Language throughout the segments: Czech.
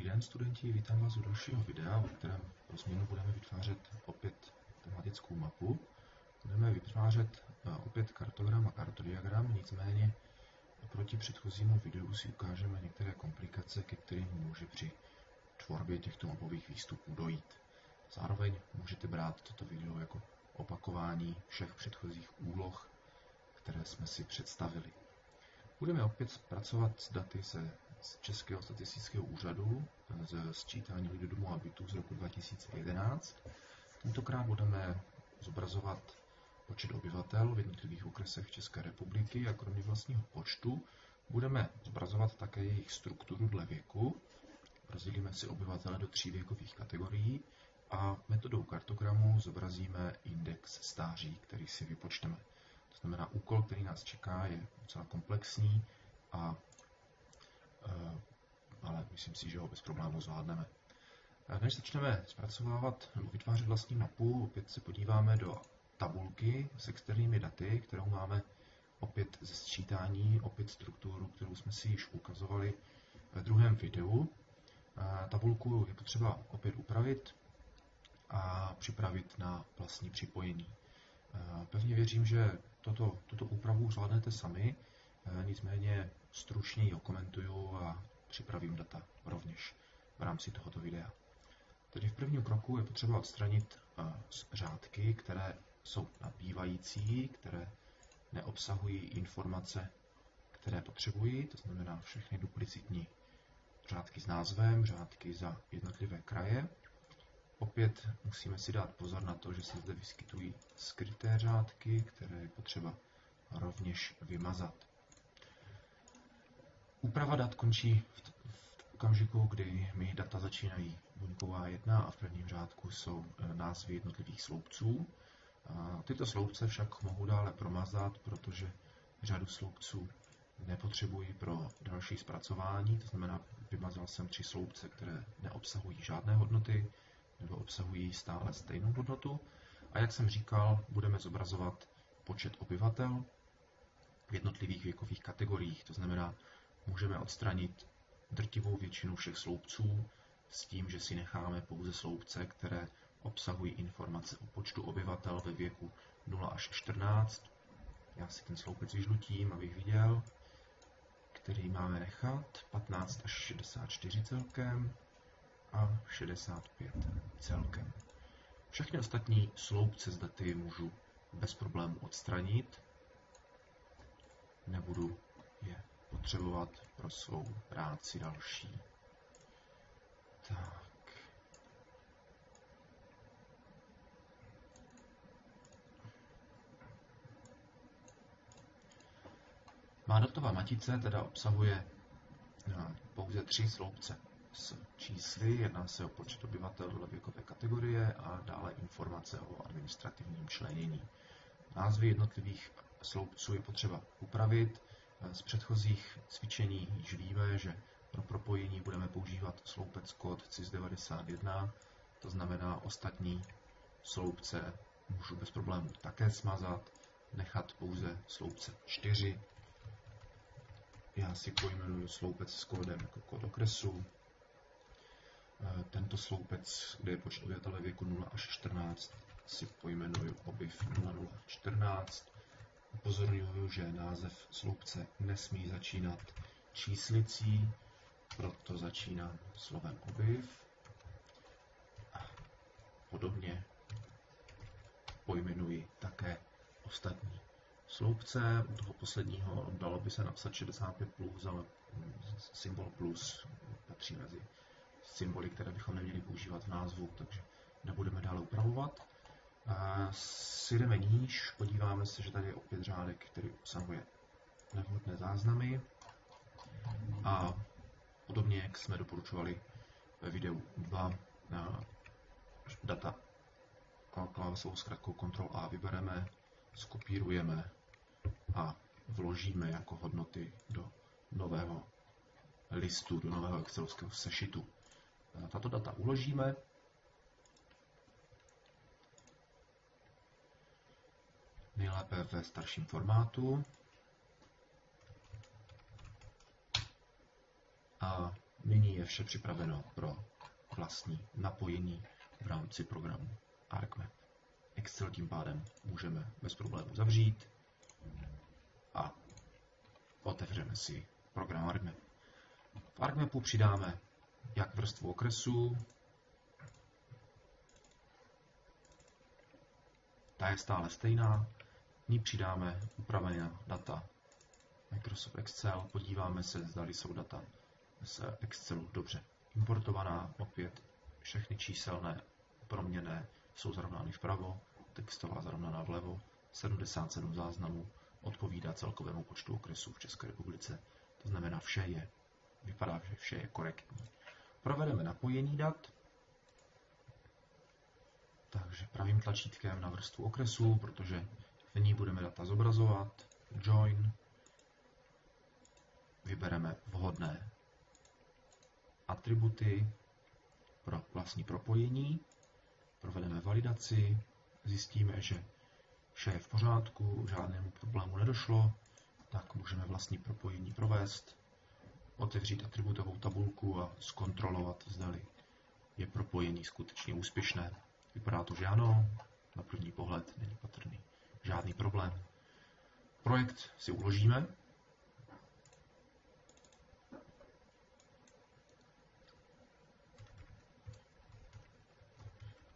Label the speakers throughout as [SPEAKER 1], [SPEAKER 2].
[SPEAKER 1] Dobrý den, studenti, vítám vás u dalšího videa, v kterém pro změnu budeme vytvářet opět tematickou mapu. Budeme vytvářet opět kartogram a kartodiagram, nicméně oproti předchozímu videu si ukážeme některé komplikace, ke kterým může při tvorbě těchto mapových výstupů dojít. Zároveň můžete brát toto video jako opakování všech předchozích úloh, které jsme si představili. Budeme opět pracovat s daty z Českého statistického úřadu ze sčítání lidodomů a bytů z roku 2011. Tentokrát budeme zobrazovat počet obyvatel v jednotlivých okresech České republiky a kromě vlastního počtu budeme zobrazovat také jejich strukturu dle věku. Rozdělíme si obyvatele do 3 věkových kategorií a metodou kartogramu zobrazíme index stáří, který si vypočteme. To znamená, úkol, který nás čeká, je docela komplexní, ale myslím si, že ho bez problémů zvládneme. Než začneme zpracovávat nebo vytvářet vlastní mapu, opět se podíváme do tabulky s externími daty, kterou máme opět ze sčítání, opět strukturu, kterou jsme si již ukazovali ve druhém videu. Tabulku je potřeba opět upravit a připravit na vlastní připojení. Pevně věřím, že tuto úpravu zvládnete sami, nicméně stručně ji okomentuju a připravím data rovněž v rámci tohoto videa. Tedy v prvním kroku je potřeba odstranit řádky, které jsou nabývající, které neobsahují informace, které potřebují, to znamená všechny duplicitní řádky s názvem, řádky za jednotlivé kraje. Opět musíme si dát pozor na to, že se zde vyskytují skryté řádky, které je potřeba rovněž vymazat. Úprava dat končí v okamžiku, kdy mi data začínají buňková 1 a v prvním řádku jsou názvy jednotlivých sloupců. Tyto sloupce však mohu dále promazat, protože řadu sloupců nepotřebuji pro další zpracování, to znamená, vymazal jsem 3 sloupce, které neobsahují žádné hodnoty, nebo obsahují stále stejnou hodnotu. A jak jsem říkal, budeme zobrazovat počet obyvatel v jednotlivých věkových kategoriích. To znamená, můžeme odstranit drtivou většinu všech sloupců s tím, že si necháme pouze sloupce, které obsahují informace o počtu obyvatel ve věku 0 až 14. Já si ten sloupec vyžlutím, abych viděl, který máme nechat. 15 až 64 celkem a 65 celkem. Všechny ostatní sloupce z daty můžu bez problémů odstranit. Nebudu je potřebovat pro svou práci další. Tak. Má datová matice teda obsahuje pouze 3 sloupce s čísly, jedná se o počet obyvatel dle věkové kategorie a dále informace o administrativním členění. Názvy jednotlivých sloupců je potřeba upravit. Z předchozích cvičení již víme, že pro propojení budeme používat sloupec kód CIS91, to znamená ostatní sloupce můžu bez problémů také smazat, nechat pouze sloupce 4. Já si pojmenuji sloupec s kódem jako kód okresu. Tento sloupec, kde je počet obyvatel ve věku 0 až 14, si pojmenuji obyv 0014. Upozorňuji, že název sloupce nesmí začínat číslicí, proto začínám slovem obyv. A podobně pojmenuji také ostatní sloupce. U toho posledního dalo by se napsat 65+, ale symbol plus patří mezi symboly, které bychom neměli používat v názvu, takže nebudeme dále upravovat. Sjedeme níž, podíváme se, že tady je opět řádek, který obsahuje nevhodné záznamy. A podobně, jak jsme doporučovali ve videu 2, data klávesovou zkratkou Ctrl+A vybereme, skopírujeme a vložíme jako hodnoty do nového listu, do nového excelovského sešitu. Tato data uložíme. Nejlépe ve starším formátu. A nyní je vše připraveno pro vlastní napojení v rámci programu ArcMap. Excel tím pádem můžeme bez problémů zavřít a otevřeme si program ArcMap. V ArcMapu přidáme jak vrstvu okresů, ta je stále stejná, v ní přidáme upravená data Microsoft Excel, podíváme se, zda jsou data z Excelu dobře importovaná, opět všechny číselné proměnné jsou zarovnány vpravo, textová zarovnaná vlevo, 77 záznamů odpovídá celkovému počtu okresů v České republice, to znamená vypadá, že vše je korektní. Provedeme napojení dat, takže pravým tlačítkem na vrstvu okresů, protože v ní budeme data zobrazovat, join, vybereme vhodné atributy pro vlastní propojení, provedeme validaci, zjistíme, že vše je v pořádku, žádnému problému nedošlo, tak můžeme vlastní propojení provést, otevřít atributovou tabulku a zkontrolovat, zda je propojení skutečně úspěšné. Vypadá to, že ano, na první pohled není patrný žádný problém. Projekt si uložíme.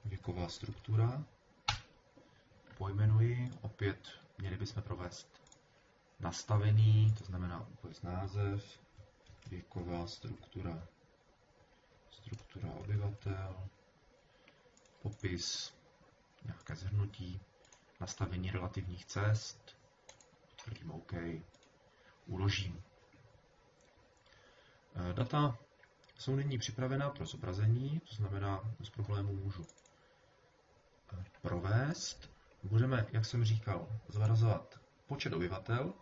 [SPEAKER 1] Věková struktura. Pojmenuji, opět měli bychom provést nastavení, to znamená uvést název, věková struktura, struktura obyvatel, popis, nějaké shrnutí, nastavení relativních cest, potvrdím OK, uložím. Data jsou nyní připravená pro zobrazení, to znamená, bez problémů můžu provést. Budeme, jak jsem říkal, zobrazovat počet obyvatel,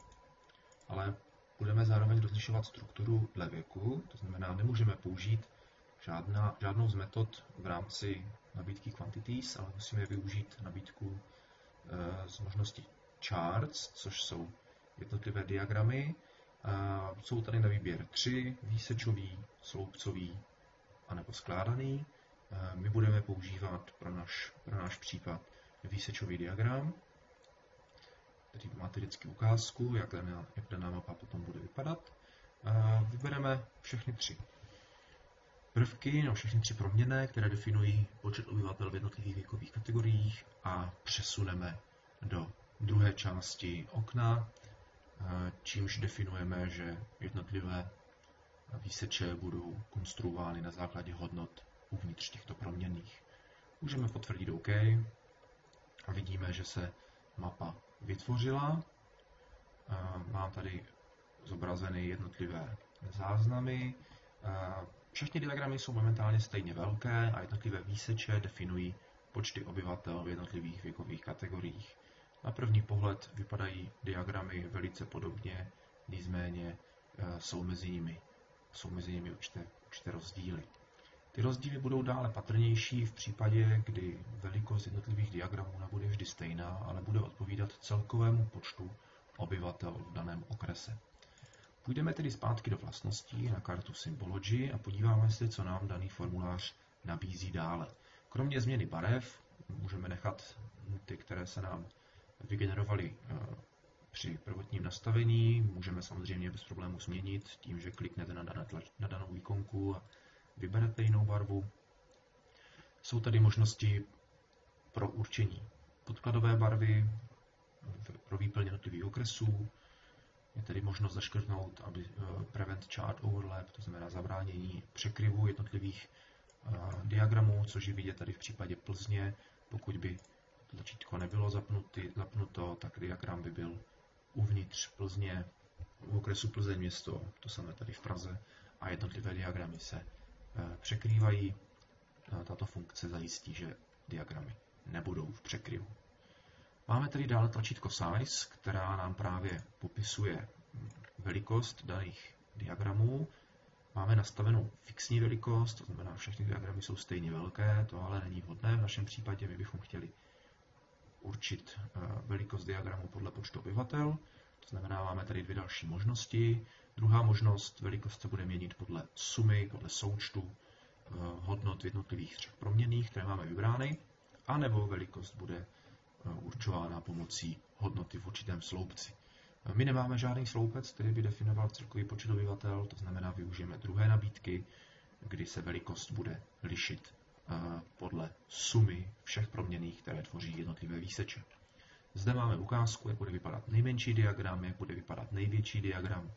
[SPEAKER 1] ale budeme zároveň rozlišovat strukturu dle věku, to znamená, nemůžeme použít žádnou z metod v rámci nabídky Quantities, ale musíme využít nabídku z možnosti Charts, což jsou jednotlivé diagramy. Jsou tady na výběr 3, výsečový, sloupcový anebo skládaný. My budeme používat pro náš případ výsečový diagram, který máte vždycky ukázku, jak daná mapa potom bude vypadat. Vybereme všechny 3 prvky, no všechny 3 proměnné, které definují počet obyvatel v jednotlivých věkových kategoriích a přesuneme do druhé části okna, čímž definujeme, že jednotlivé výseče budou konstruovány na základě hodnot uvnitř těchto proměnných. Můžeme potvrdit OK a vidíme, že se mapa vytvořila. Mám tady zobrazeny jednotlivé záznamy. Všechny diagramy jsou momentálně stejně velké a jednotlivé výseče definují počty obyvatel v jednotlivých věkových kategoriích. Na první pohled vypadají diagramy velice podobně, nicméně jsou mezi nimi určité rozdíly. Ty rozdíly budou dále patrnější v případě, kdy velikost jednotlivých diagramů nebude vždy stejná, ale bude odpovídat celkovému počtu obyvatel v daném okrese. Půjdeme tedy zpátky do vlastností na kartu Symbology a podíváme se, co nám daný formulář nabízí dále. Kromě změny barev můžeme nechat ty, které se nám vygenerovaly při prvotním nastavení. Můžeme samozřejmě bez problému změnit tím, že kliknete na danou ikonku a vyberete jinou barvu. Jsou tady možnosti pro určení podkladové barvy, pro výplň jednotlivých okresů. Je tedy možnost zaškrtnout, aby prevent chart overlap, to znamená zabránění překryvu jednotlivých diagramů, což je vidět tady v případě Plzně. Pokud by tlačítko nebylo zapnuto, tak diagram by byl uvnitř Plzně, v okresu Plzeň město, to samé tady v Praze, a jednotlivé diagramy se překrývají. Tato funkce zajistí, že diagramy nebudou v překryvu. Máme tedy dále tlačítko Size, která nám právě popisuje velikost daných diagramů. Máme nastavenou fixní velikost, to znamená, všechny diagramy jsou stejně velké, to ale není vhodné. V našem případě my bychom chtěli určit velikost diagramu podle počtu obyvatel. To znamená, máme tady dvě další možnosti. Druhá možnost, velikost se bude měnit podle sumy, podle součtu hodnot v jednotlivých třech proměnných, které máme vybrány, anebo velikost bude určována pomocí hodnoty v určitém sloupci. My nemáme žádný sloupec, který by definoval celkový počet obyvatel, to znamená, využijeme druhé nabídky, kdy se velikost bude lišit podle sumy všech proměnných, které tvoří jednotlivé výseče. Zde máme ukázku, jak bude vypadat nejmenší diagram, jak bude vypadat největší diagram.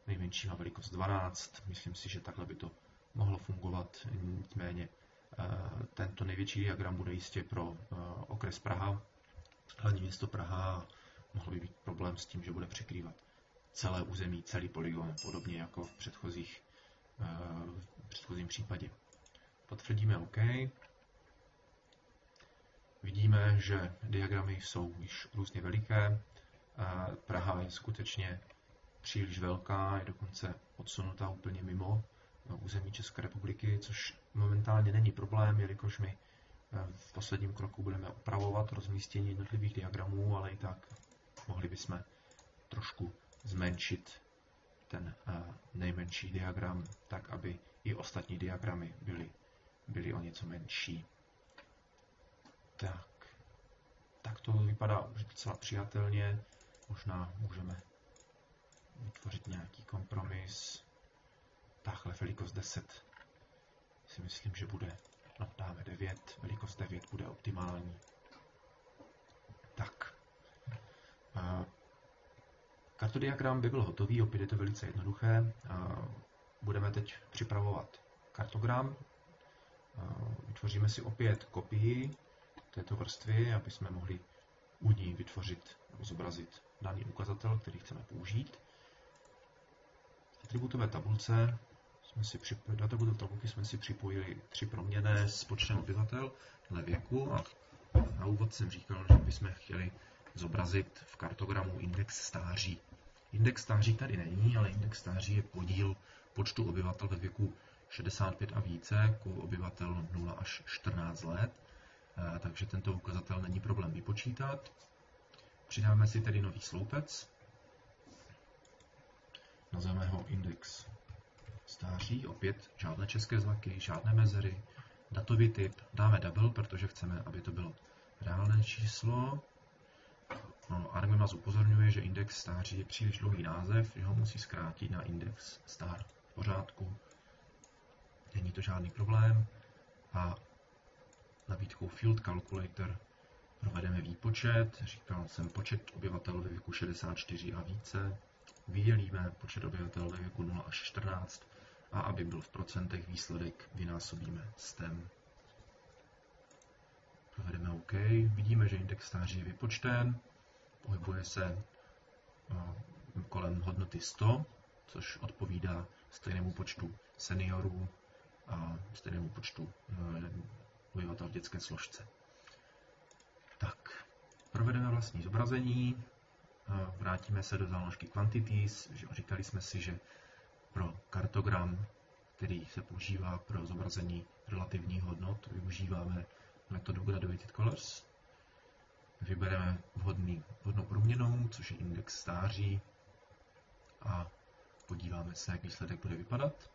[SPEAKER 1] Nejmenší má velikost 12, myslím si, že takhle by to mohlo fungovat, nicméně tento největší diagram bude jistě pro okres Praha, hlavní město Praha. Mohl by být problém s tím, že bude překrývat celé území, celý polygon, podobně jako v předchozím případě. Potvrdíme OK. Vidíme, že diagramy jsou již různě veliké. Praha je skutečně příliš velká, je dokonce odsunutá úplně mimo území České republiky, což momentálně není problém, jelikož my v posledním kroku budeme opravovat rozmístění jednotlivých diagramů, ale i tak mohli bychom trošku zmenšit ten nejmenší diagram, tak aby i ostatní diagramy byly o něco menší. Tak to vypadá už docela přijatelně. Možná můžeme vytvořit nějaký kompromis. Táhle velikost 10 si myslím, že bude, no dáme 9, velikost 9 bude optimální. Tak. Kartodiagram by byl hotový, opět je to velice jednoduché. Budeme teď připravovat kartogram. Vytvoříme si opět kopii této vrstvy, aby jsme mohli u ní vytvořit nebo zobrazit daný ukazatel, který chceme použít. V atributové tabulce jsme si připojili 3 proměnné s počtem obyvatel dle věku a na úvod jsem říkal, že bychom chtěli zobrazit v kartogramu index stáří. Index stáří tady není, ale index stáří je podíl počtu obyvatel ve věku 65 a více ku obyvatel 0 až 14 let, takže tento ukazatel není problém vypočítat. Přidáme si tedy nový sloupec, nazveme ho index stáří, opět žádné české znaky, žádné mezery, datový typ, dáme double, protože chceme, aby to bylo reálné číslo. Army nás upozorňuje, že index stáří je příliš dlouhý název, že ho musí zkrátit na index star. V pořádku, není to žádný problém. A nabídkou Field Calculator provedeme výpočet. Říkal jsem počet obyvatel ve věku 64 a více. Vydělíme počet obyvatel ve věku 0 až 14 a aby byl v procentech výsledek, vynásobíme STEM. Provedeme OK. Vidíme, že index stáří je vypočten. Pohybuje se kolem hodnoty 100, což odpovídá stejnému počtu seniorů a stejnému počtu obyvatel v dětské složce. Tak, provedeme vlastní zobrazení, vrátíme se do záložky Quantities. Říkali jsme si, že pro kartogram, který se používá pro zobrazení relativních hodnot, využíváme metodu Graduated Colors. Vybereme vhodnou proměnnou, což je index stáří, a podíváme se, jak výsledek bude vypadat.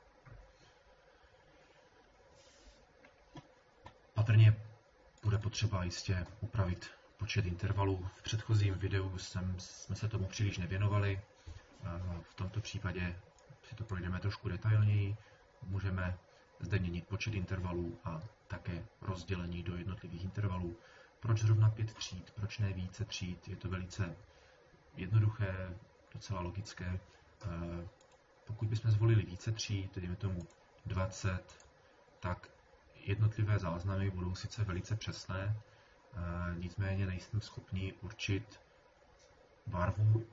[SPEAKER 1] Patrně bude potřeba jistě upravit počet intervalů. V předchozím videu jsme se tomu příliš nevěnovali. V tomto případě si to projdeme trošku detailněji. Můžeme zde měnit počet intervalů a také rozdělení do jednotlivých intervalů. Proč zrovna 5 tříd, proč ne více tříd? Je to velice jednoduché, docela logické. Pokud bychom zvolili více tříd, dejme tomu 20, tak jednotlivé záznamy budou sice velice přesné, nicméně nejsme schopni určit barvu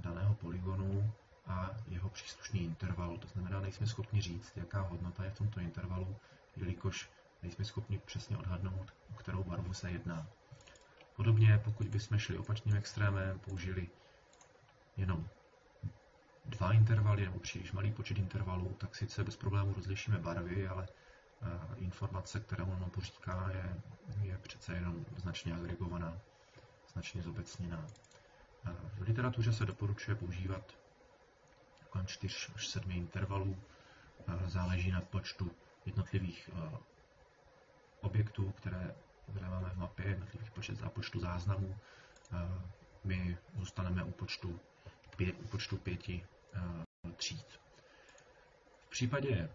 [SPEAKER 1] daného polygonu a jeho příslušný interval. To znamená, nejsme schopni říct, jaká hodnota je v tomto intervalu, jelikož nejsme schopni přesně odhadnout, o kterou barvu se jedná. Podobně, pokud bychom šli opačným extrémem, použili jenom 2 intervaly nebo příliš malý počet intervalů, tak sice bez problému rozlišíme barvy, ale informace, kterou nám poříká, je přece jenom značně agregovaná, značně zobecněná. V literatuře se doporučuje používat kolem 4 až 7 intervalů. Záleží na počtu jednotlivých objektů, které máme v mapě, jednotlivých počtu záznamů. My zůstaneme u počtu 5 tříd. V případě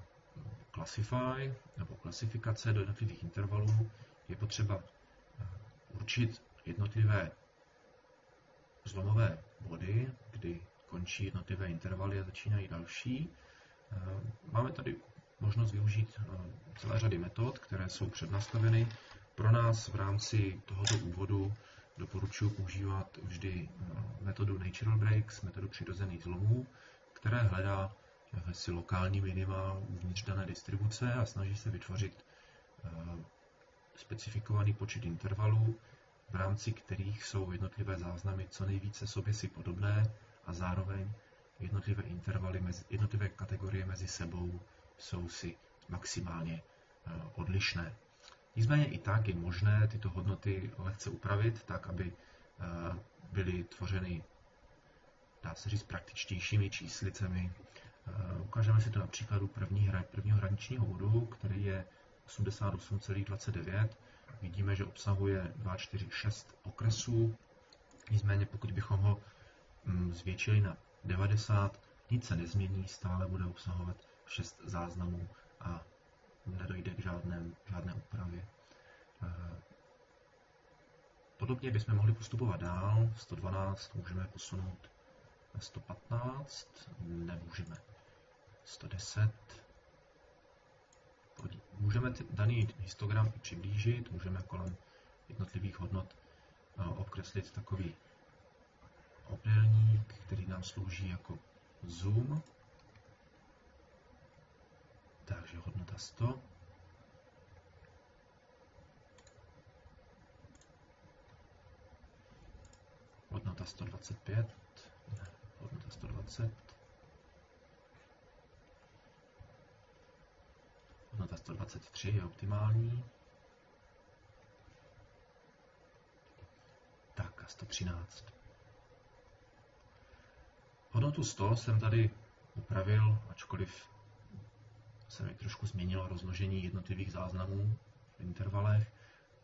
[SPEAKER 1] Classify nebo klasifikace do jednotlivých intervalů je potřeba určit jednotlivé zlomové body, kdy končí jednotlivé intervaly a začínají další. Máme tady možnost využít celé řady metod, které jsou přednastaveny. Pro nás v rámci tohoto úvodu doporučuji používat vždy metodu Natural Breaks, metodu přirozených zlomů, které hledá si lokální minima uvnitř dané distribuce a snaží se vytvořit specifikovaný počet intervalů, v rámci kterých jsou jednotlivé záznamy co nejvíce sobě si podobné a zároveň jednotlivé kategorie mezi sebou jsou si maximálně odlišné. Nicméně i tak je možné tyto hodnoty lehce upravit, tak aby byly tvořeny, dá se říct, praktičtějšími číslicemi. Ukážeme si to na příkladu prvního hraničního bodu, který je 88,29. Vidíme, že obsahuje 2, 4, 6 okresů. Nicméně pokud bychom ho zvětšili na 90, nic se nezmění, stále bude obsahovat 6 záznamů a nedojde k žádné úpravě. Podobně bychom mohli postupovat dál. 112 můžeme posunout na 115, nemůžeme. 110. Můžeme daný histogram přiblížit, můžeme kolem jednotlivých hodnot obkreslit takový obdélník, který nám slouží jako zoom. Takže hodnota 100. Hodnota 125. Ne, hodnota 120. Hodnota 123 je optimální. Tak a 113. Hodnotu 100 jsem tady upravil, ačkoliv se mi trošku změnilo rozložení jednotlivých záznamů v intervalech,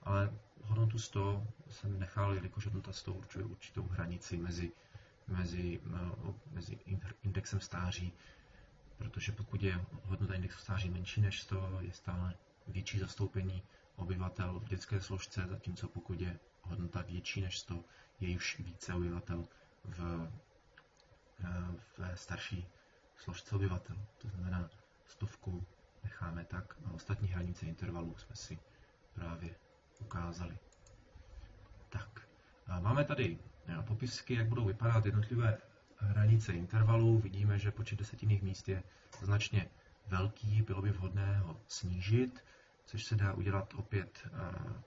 [SPEAKER 1] ale hodnotu 100 jsem nechal, jelikož hodnota 100 určuje určitou hranici mezi indexem stáří, protože pokud je hodnota indexu stáří menší než 100, je stále větší zastoupení obyvatel v dětské složce, zatímco pokud je hodnota větší než 100, je už více obyvatel v starší složce obyvatel. To znamená, 100 necháme tak a ostatní hranice intervalů jsme si právě ukázali. Tak, a máme tady popisky, jak budou vypadat jednotlivé hranice intervalů. Vidíme, že počet desetinných míst je značně velký, bylo by vhodné ho snížit, což se dá udělat opět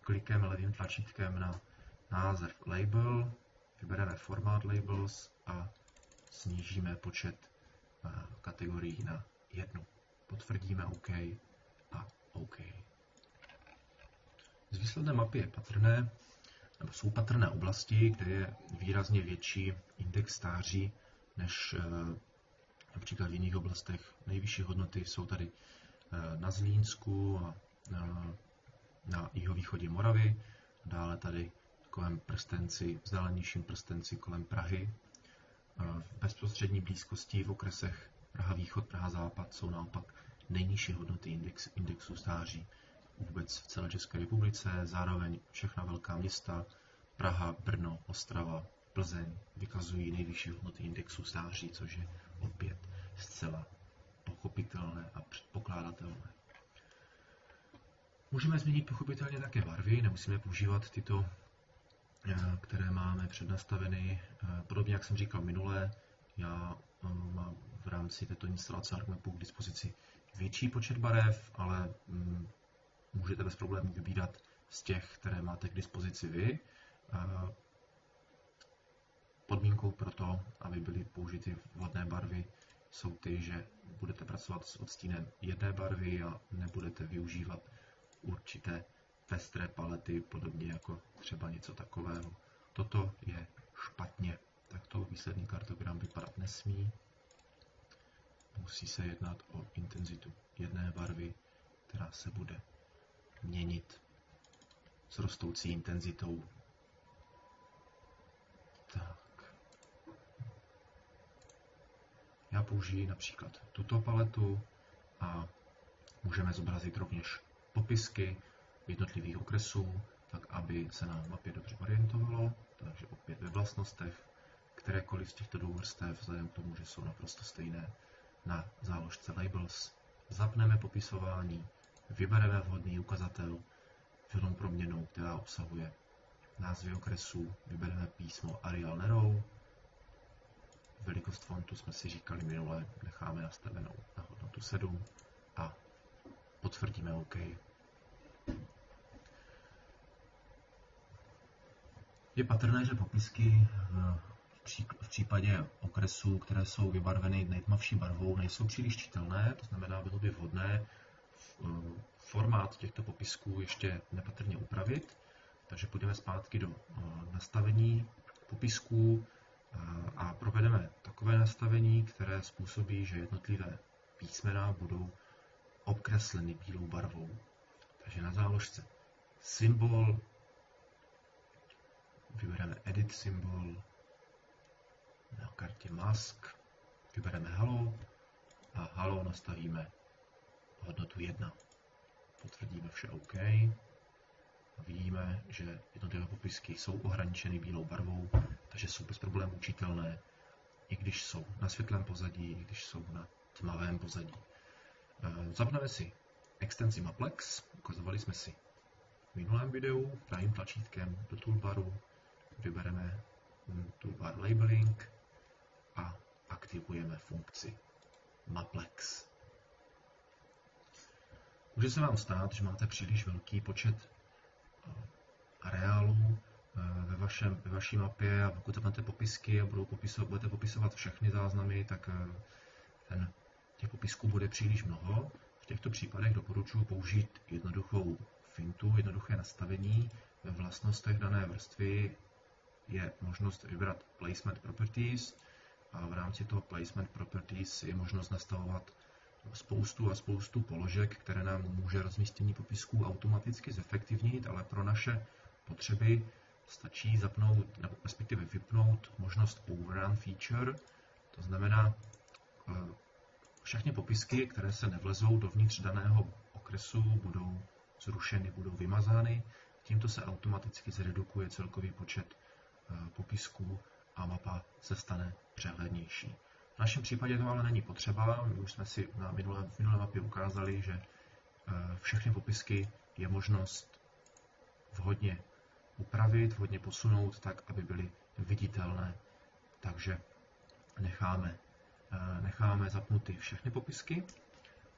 [SPEAKER 1] klikem levým tlačítkem na název label, vybereme format labels a snížíme počet kategorií na 1. Potvrdíme OK a OK. Z výsledné mapy je patrné, nebo jsou patrné oblasti, kde je výrazně větší index stáří než například v jiných oblastech. Nejvyšší hodnoty jsou tady na Zlínsku a na jihovýchodě Moravy, dále tady kolem prstenci, vzdálenějším prstenci kolem Prahy. V bezprostřední blízkosti v okresech Praha východ, Praha západ jsou naopak nejnižší hodnoty indexu stáří vůbec v celé České republice. Zároveň všechna velká města, Praha, Brno, Ostrava, Plzeň vykazují nejvyšší hodnoty indexu stáří, což je opět zcela pochopitelné a předpokládatelné. Můžeme změnit pochopitelně také barvy, nemusíme používat tyto, které máme přednastaveny. Podobně, jak jsem říkal minule, já mám v rámci této instalace ArcMapu k dispozici větší počet barev, ale můžete bez problémů vybírat z těch, které máte k dispozici vy. Podmínkou pro to, aby byly použity vhodné barvy, jsou ty, že budete pracovat s odstínem jedné barvy a nebudete využívat určité pestré palety, podobně jako třeba něco takového. Toto je špatně. takto výsledný kartogram vypadat nesmí. Musí se jednat o intenzitu jedné barvy, která se bude měnit s rostoucí intenzitou. Tak. Já použiji například tuto paletu a můžeme zobrazit rovněž popisky jednotlivých okresů, tak aby se na mapě dobře orientovalo. Takže opět ve vlastnostech kterékoliv z těchto dvou vrstev, vzhledem k tomu, že jsou naprosto stejné, na záložce Labels zapneme popisování, vybereme vhodný ukazatel filmou proměnou, která obsahuje názvy okresů, vybereme písmo Arial Narrow, velikost fontu jsme si říkali minule, necháme nastavenou na hodnotu 7 a potvrdíme OK. Je patrné, že popisky v případě okresů, které jsou vybarveny nejtmavší barvou, nejsou příliš čitelné, to znamená, bylo by vhodné formát těchto popisků ještě nepatrně upravit. Takže půjdeme zpátky do nastavení popisků a provedeme takové nastavení, které způsobí, že jednotlivé písmena budou obkresleny bílou barvou. Takže na záložce symbol vybereme Edit symbol, na kartě Mask vybereme Halo a Halo nastavíme hodnotu 1. Potvrdíme vše OK. A vidíme, že jednotlivé popisky jsou ohraničeny bílou barvou, takže jsou bez problémů čitelné, i když jsou na světlém pozadí, i když jsou na tmavém pozadí. Zapneme si extenzi Maplex, ukazovali jsme si v minulém videu, pravým tlačítkem do toolbaru vybereme toolbar Labeling a aktivujeme funkci Maplex. Může se vám stát, že máte příliš velký počet areálů ve vaší mapě a pokud zapnete popisky a budete popisovat všechny záznamy, tak těch popisků bude příliš mnoho. V těchto případech doporučuji použít jednoduchou fintu, jednoduché nastavení. Ve vlastnostech dané vrstvy je možnost vybrat Placement Properties a v rámci toho Placement Properties je možnost nastavovat spoustu položek, které nám může rozmístění popisků automaticky zefektivnit, ale pro naše potřeby stačí zapnout, nebo respektive vypnout možnost Overrun feature. To znamená, všechny popisky, které se nevlezou dovnitř daného okresu, budou zrušeny, budou vymazány. Tímto se automaticky zredukuje celkový počet popisků a mapa se stane přehlednější. V našem případě to ale není potřeba. My už jsme si na minulé mapě ukázali, že všechny popisky je možnost vhodně upravit, vhodně posunout tak, aby byly viditelné. Takže necháme zapnuty všechny popisky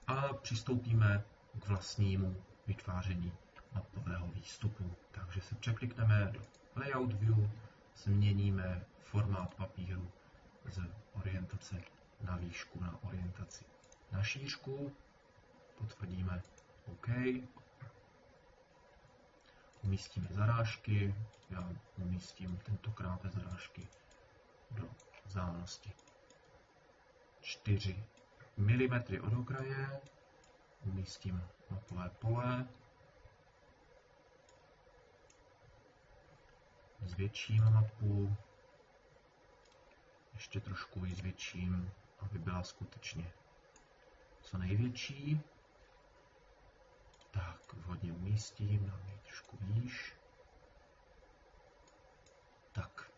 [SPEAKER 1] a přistoupíme k vlastnímu vytváření mapového výstupu. Takže se překlikneme do Layout View, změníme formát papíru z orientace na výšku na orientaci na šířku, potvrdíme OK, umístíme zarážky, já umístím tentokrát zarážky do vzdálenosti 4 mm od okraje, umístím mapové pole, zvětším mapu, ještě trošku ji zvětším, aby byla skutečně co největší. Tak, vhodně umístím, dám ji trošku výš. Tak,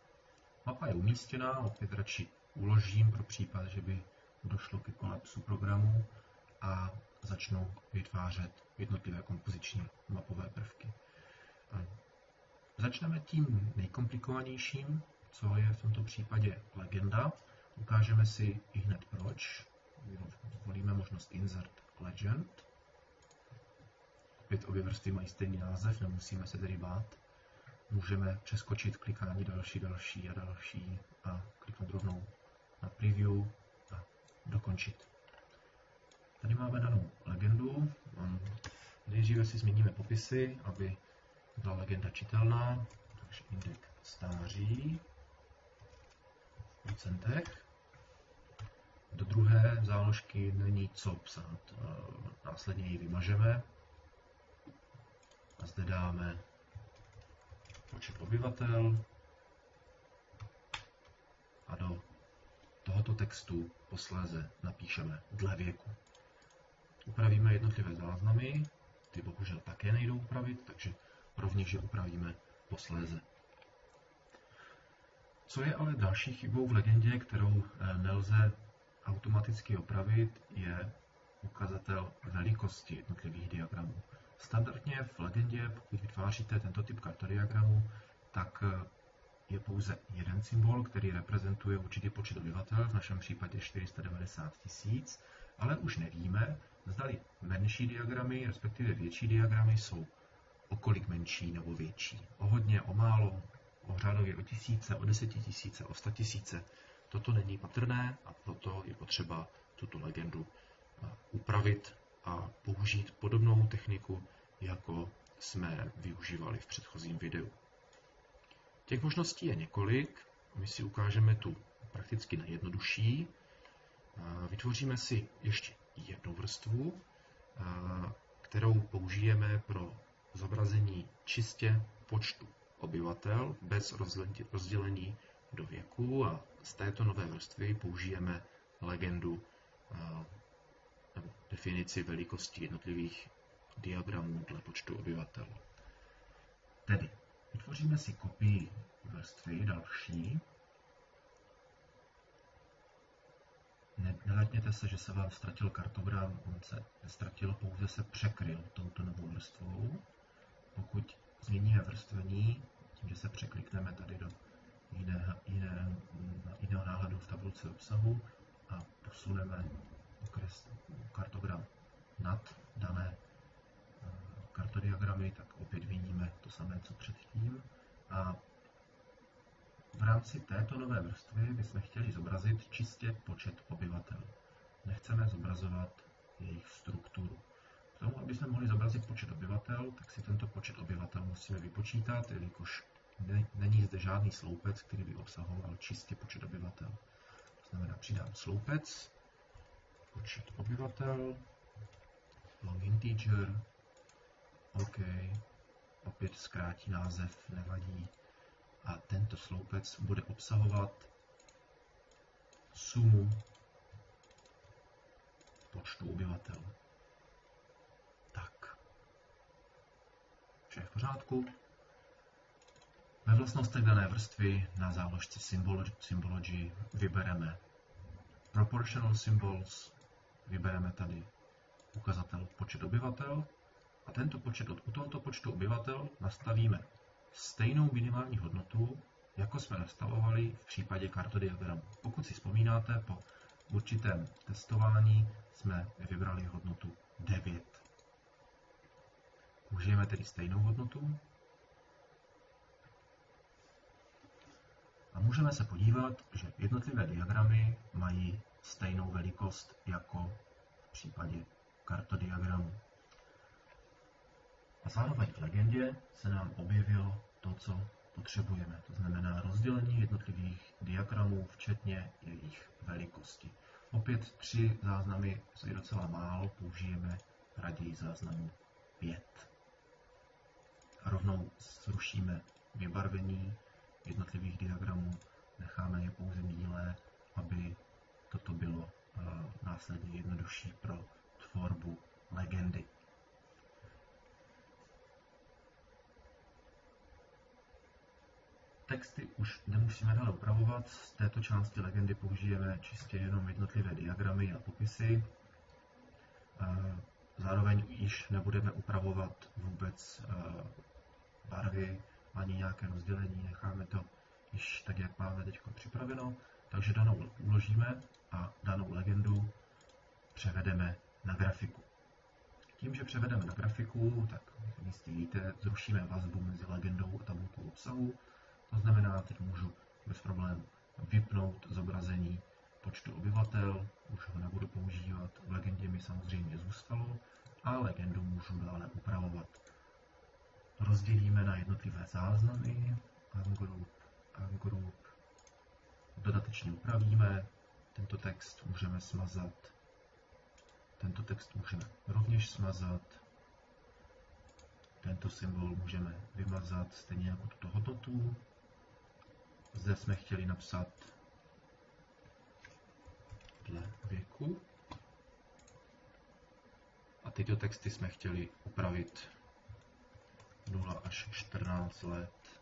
[SPEAKER 1] mapa je umístěná, opět radši uložím pro případ, že by došlo ke kolapsu programu a začnu vytvářet jednotlivé kompoziční mapové prvky. Začneme tím nejkomplikovanějším, co je v tomto případě legenda. Ukážeme si i hned proč. Zvolíme možnost Insert Legend. Opět obě vrstvy mají stejný název, nemusíme se tedy bát. Můžeme přeskočit klikání další a kliknout rovnou na Preview a dokončit. Tady máme danou legendu. Nejdříve si změníme popisy, aby byla legenda čitelná. Takže indek stáří. procentech. Do druhé záložky není co psát. Následně ji vymažeme a zde dáme počet obyvatel a do tohoto textu posléze napíšeme dle věku. Upravíme jednotlivé záznamy, ty bohužel také nejdou upravit, takže rovněž je upravíme posléze. Co je ale další chybou v legendě, kterou nelze automaticky opravit, je ukazatel velikosti jednotlivých diagramů. Standardně v legendě, pokud vytváříte tento typ kartodiagramu, tak je pouze jeden symbol, který reprezentuje určitý počet obyvatel, v našem případě 490 000, ale už nevíme, zdali menší diagramy, respektive větší diagramy jsou o kolik menší nebo větší. O hodně, o málo, o řádově o tisíce, o 10 000, o 100 000. Toto není patrné a proto je potřeba tuto legendu upravit a použít podobnou techniku, jako jsme využívali v předchozím videu. Těch možností je několik, my si ukážeme tu prakticky nejjednodušší. Vytvoříme si ještě jednu vrstvu, kterou použijeme pro zobrazení čistě počtu obyvatel bez rozdělení do věku a z této nové vrstvy použijeme legendu nebo definici velikosti jednotlivých diagramů dle počtu obyvatel. Tedy vytvoříme si kopii vrstvy další. Neletněte se, že se vám ztratil kartogram, on se neztratil, pouze se překryl touto novou vrstvou. Pokud změníme vrstvení, tím, že se překlikneme tady do jiného náhledu v tabulce obsahu a posuneme kartogram nad dané kartodiagramy, tak opět vidíme to samé, co předtím. A v rámci této nové vrstvy bychom chtěli zobrazit čistě počet obyvatel. Nechceme zobrazovat jejich strukturu. K tomu, aby jsme mohli zobrazit počet obyvatel, tak si tento počet obyvatel musíme vypočítat, jelikož není zde žádný sloupec, který by obsahoval čistě počet obyvatel. To znamená, přidám sloupec, počet obyvatel, long integer, OK, opět zkrátí název, nevadí. A tento sloupec bude obsahovat sumu počtu obyvatel. Tak. Vše je v pořádku. Ve vlastnostech dané vrstvy na záložce Symbology vybereme Proportional Symbols, vybereme tady ukazatel počet obyvatel a u tohoto počtu obyvatel nastavíme stejnou minimální hodnotu, jako jsme nastavovali v případě kartodiagramu. Pokud si vzpomínáte, po určitém testování jsme vybrali hodnotu 9. Použijeme tedy stejnou hodnotu a můžeme se podívat, že jednotlivé diagramy mají stejnou velikost jako v případě kartodiagramu. A zároveň v legendě se nám objevilo to, co potřebujeme. To znamená rozdělení jednotlivých diagramů, včetně jejich velikosti. Opět 3 záznamy je docela málo, použijeme raději záznamu 5. A rovnou zrušíme vybarvení jednotlivých diagramů, necháme je pouze bílé, aby toto bylo následně jednodušší pro tvorbu legendy. Texty už nemusíme dále upravovat, z této části legendy použijeme čistě jenom jednotlivé diagramy a popisy. Zároveň již nebudeme upravovat vůbec barvy ani nějaké rozdělení, necháme to již tak, jak máme teď připraveno. Takže danou uložíme a danou legendu převedeme na grafiku. Tím, že převedeme na grafiku, tak jistě víte, zrušíme vazbu mezi legendou a tabulkou obsahu. To znamená, teď můžu bez problémů vypnout zobrazení počtu obyvatel, už ho nebudu používat, v legendě mi samozřejmě zůstalo a legendu můžu dále upravovat. Rozdělíme na jednotlivé záznamy, ungroup, dodatečně upravíme. Tento text můžeme smazat. Tento text můžeme rovněž smazat. Tento symbol můžeme vymazat, stejně jako tuto hodnotu. Zde jsme chtěli napsat dle věku. A tyto texty jsme chtěli upravit 0 až 14 let,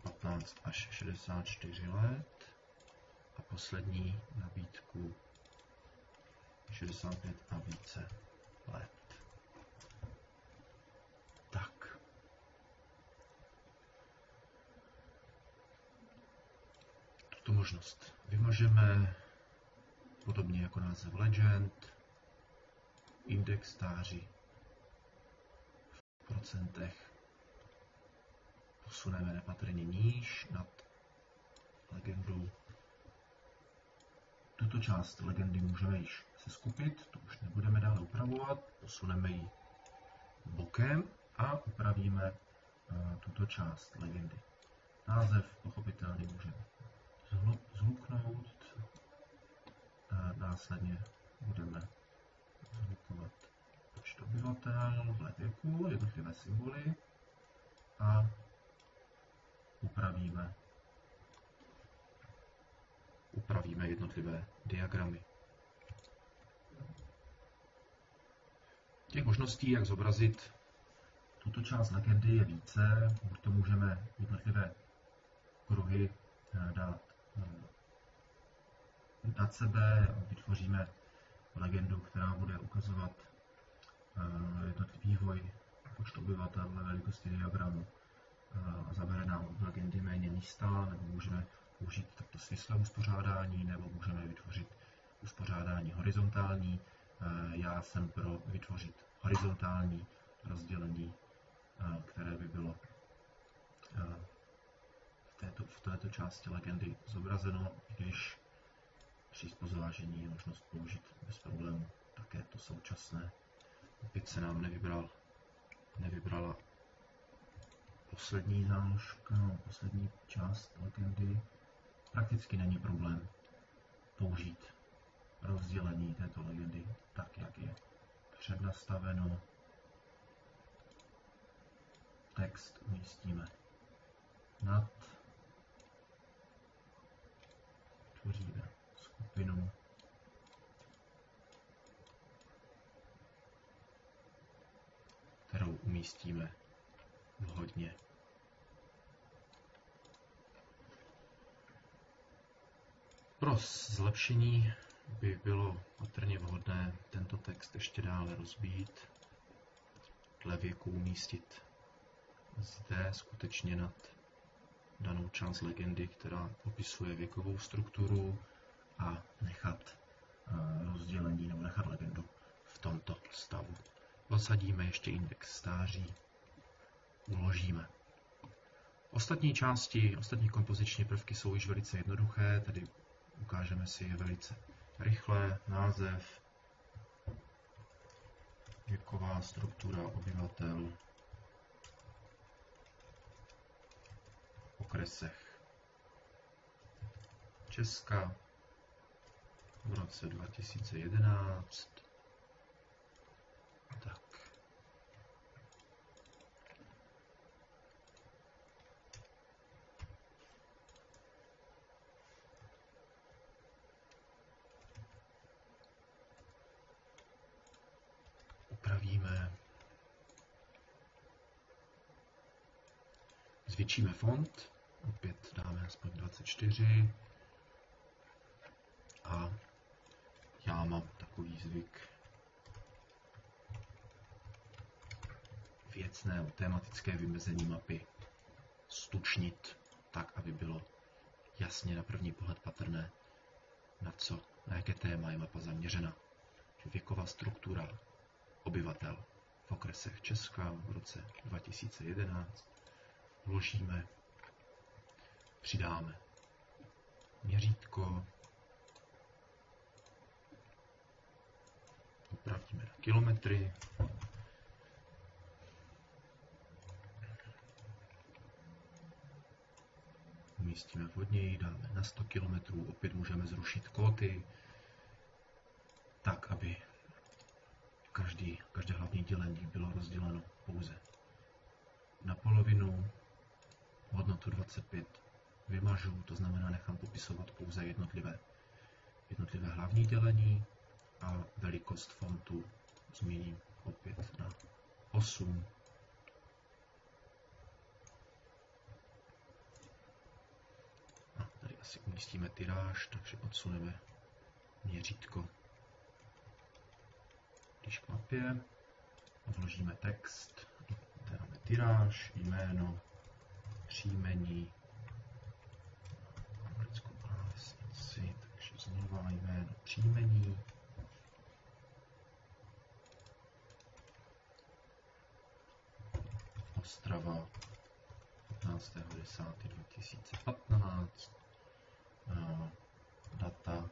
[SPEAKER 1] 15 až 64 let a poslední nabídku 65 a více let. Tak. Tuto možnost vymažeme, podobně jako název Legend, index stáří v procentech posuneme nepatrně níž nad legendu. Tuto část legendy můžeme již seskupit, to už nebudeme dále upravovat, posuneme ji bokem a upravíme tuto část legendy. Název pochopitelně můžeme zhluknout, následně budeme zhlukovat počet obyvatel, dle věku, jednotlivé symboly a upravíme jednotlivé diagramy. Těch možností, jak zobrazit tuto část legendy, je více. Buď to můžeme jednotlivé kruhy dát nad sebe, vytvoříme legendu, která bude ukazovat jednotlivý vývoj počtu obyvatel ve velikosti diagramu a zabere nám od legendy méně místa, nebo můžeme použít takto svislé uspořádání, nebo můžeme vytvořit uspořádání horizontální. Já jsem pro vytvořit horizontální rozdělení, které by bylo v této části legendy zobrazeno, když při zpozážení je možnost použít bez problému také to současné. Opět se nám nevybrala poslední záložka, poslední část legendy. Prakticky není problém použít rozdělení této legendy tak, jak je přednastaveno. Text umístíme nad, tvoříme skupinu, kterou umístíme vhodně. Pro zlepšení by bylo patrně vhodné tento text ještě dále rozbít, dle věku umístit zde skutečně nad danou část legendy, která popisuje věkovou strukturu, a nechat rozdělení nebo nechat legendu v tomto stavu. Zasadíme ještě index stáří, uložíme. Ostatní kompoziční prvky jsou již velice jednoduché, tedy ukážeme si je velice rychle. Název, věková struktura obyvatel, v okresech Česka v roce 2011. Tak. Upravíme. Zvětšíme font. Opět dáme aspoň 24. A já mám takový zvyk věcné tematické vymezení mapy stučnit tak, aby bylo jasně na první pohled patrné, na jaké téma je mapa zaměřena. Věková struktura obyvatel v okresech Česka v roce 2011. Vložíme, přidáme měřítko, upravíme na kilometry, umístíme vhodněji, dáme na 100 km, opět můžeme zrušit kóty, tak, aby každé hlavní dělení bylo rozděleno pouze na polovinu. Hodnotu 25 vymažu, to znamená nechám popisovat pouze jednotlivé hlavní dělení a velikost fontu změním opět na 8. A tady asi umístíme tiráž, takže odsuneme měřítko blíž k mapě a vložíme text. Dáme tiráž, jméno, příjmení, anglickou klávesnici, takže znova jméno, příjmení. Ostrava 15.10.2015. Data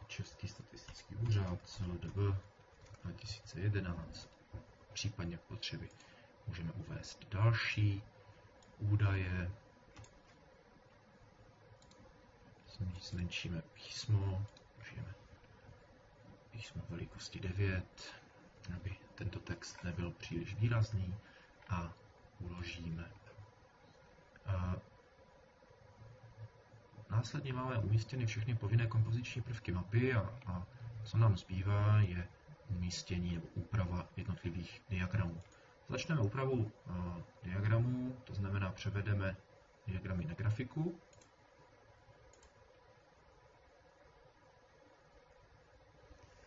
[SPEAKER 1] Český statistický úřad CLDB 2011. Případně potřeby můžeme uvést další údaje. Zmenšíme písmo, můžeme písmo velikosti 9, aby tento text nebyl příliš výrazný, a uložíme. Následně máme umístěny všechny povinné kompoziční prvky mapy a co nám zbývá, je umístění nebo úprava jednotlivých diagramů. Začneme úpravou diagramů, to znamená převedeme diagramy na grafiku.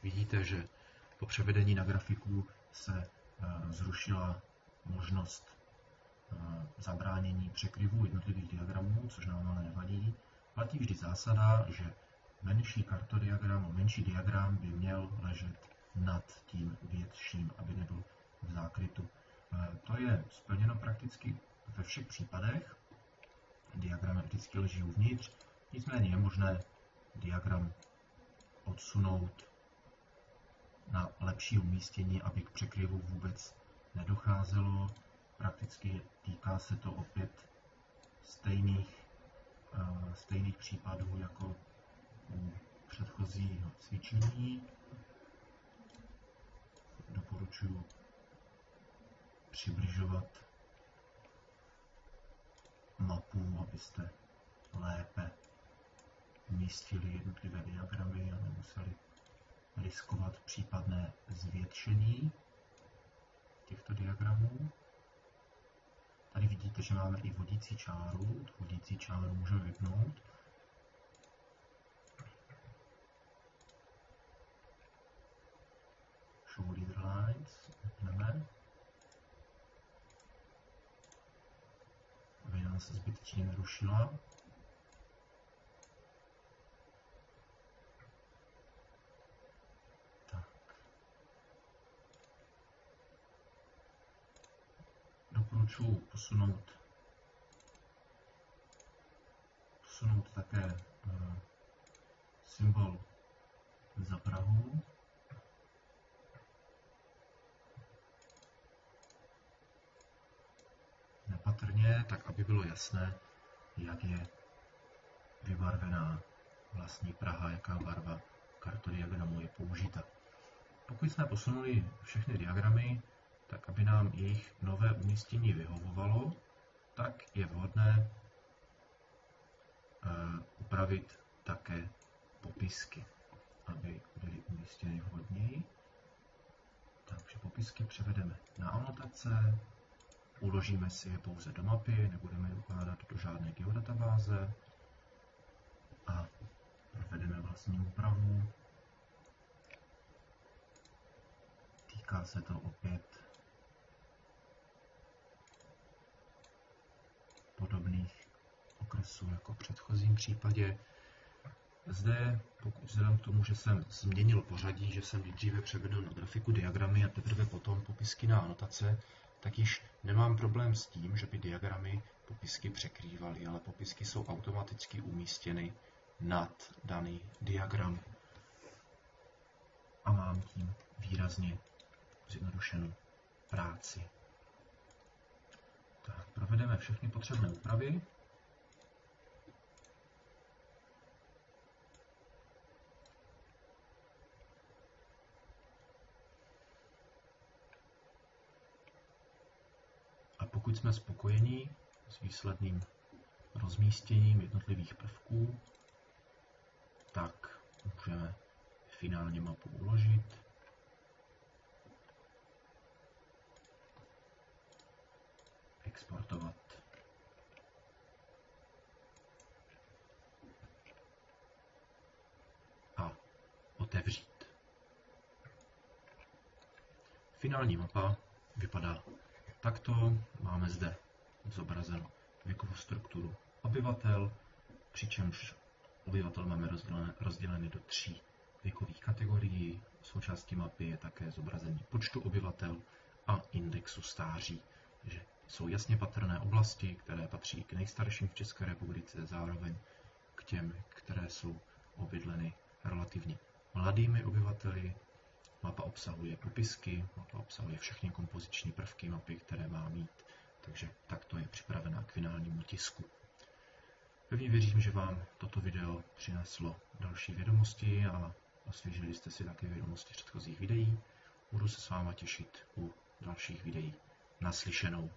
[SPEAKER 1] Vidíte, že po převedení na grafiku se zrušila možnost zabránění překryvu jednotlivých diagramů, což nám ale nevadí. Platí vždy zásada, že menší diagram by měl ležet nad tím větším, aby nebyl v zákrytu. To je splněno prakticky ve všech případech. Diagram vždycky leží uvnitř, nicméně je možné diagram odsunout na lepší umístění, aby k překryvu vůbec nedocházelo. Prakticky týká se to opět stejných případů jako u předchozího cvičení. Doporučuji přibližovat mapu, abyste lépe umístili jednotlivé diagramy a nemuseli riskovat případné zvětšení těchto diagramů. Tady vidíte, že máme i vodící čáru. Vodící čáru můžeme vypnout. Show leader lines. Vypneme. Aby nás zbytečně nerušila. Doporučuji posunout také symbol za Prahu. Nepatrně, tak aby bylo jasné, jak je vybarvená vlastní Praha, jaká barva kartodiagramu je použita. Pokud jsme posunuli všechny diagramy, tak aby nám jejich nové umístění vyhovovalo, tak je vhodné upravit také popisky, aby byly umístěny vhodněji. Takže popisky převedeme na anotace, uložíme si je pouze do mapy, nebudeme je ukládat do žádné geodatabáze a provedeme vlastní úpravu. Týká se to opět podobných okresů jako v předchozím případě. Zde, vzhledem k tomu, že jsem změnil pořadí, že jsem nejdříve převedl na grafiku diagramy a teprve potom popisky na anotace, tak již nemám problém s tím, že by diagramy popisky překrývaly, ale popisky jsou automaticky umístěny nad daný diagram. A mám tím výrazně zjednodušenou práci. Tak, provedeme všechny potřebné úpravy. Pokud jsme spokojení s výsledným rozmístěním jednotlivých prvků, tak můžeme finálně mapu uložit. Exportovat. A otevřít. Finální mapa vypadá takto. Máme zde zobrazeno věkovou strukturu obyvatel, přičemž obyvatel máme rozděleny do 3 věkových kategorií. Součástí mapy je také zobrazení počtu obyvatel a indexu stáří. Takže jsou jasně patrné oblasti, které patří k nejstarším v České republice, zároveň k těm, které jsou obydleny relativně mladými obyvateli. Mapa obsahuje popisky, mapa obsahuje všechny kompoziční prvky mapy, které má mít, takže takto je připravená k finálnímu tisku. Pevně věřím, že vám toto video přineslo další vědomosti a osvěžili jste si také vědomosti předchozích videí. Budu se s váma těšit u dalších videí. Naslyšenou.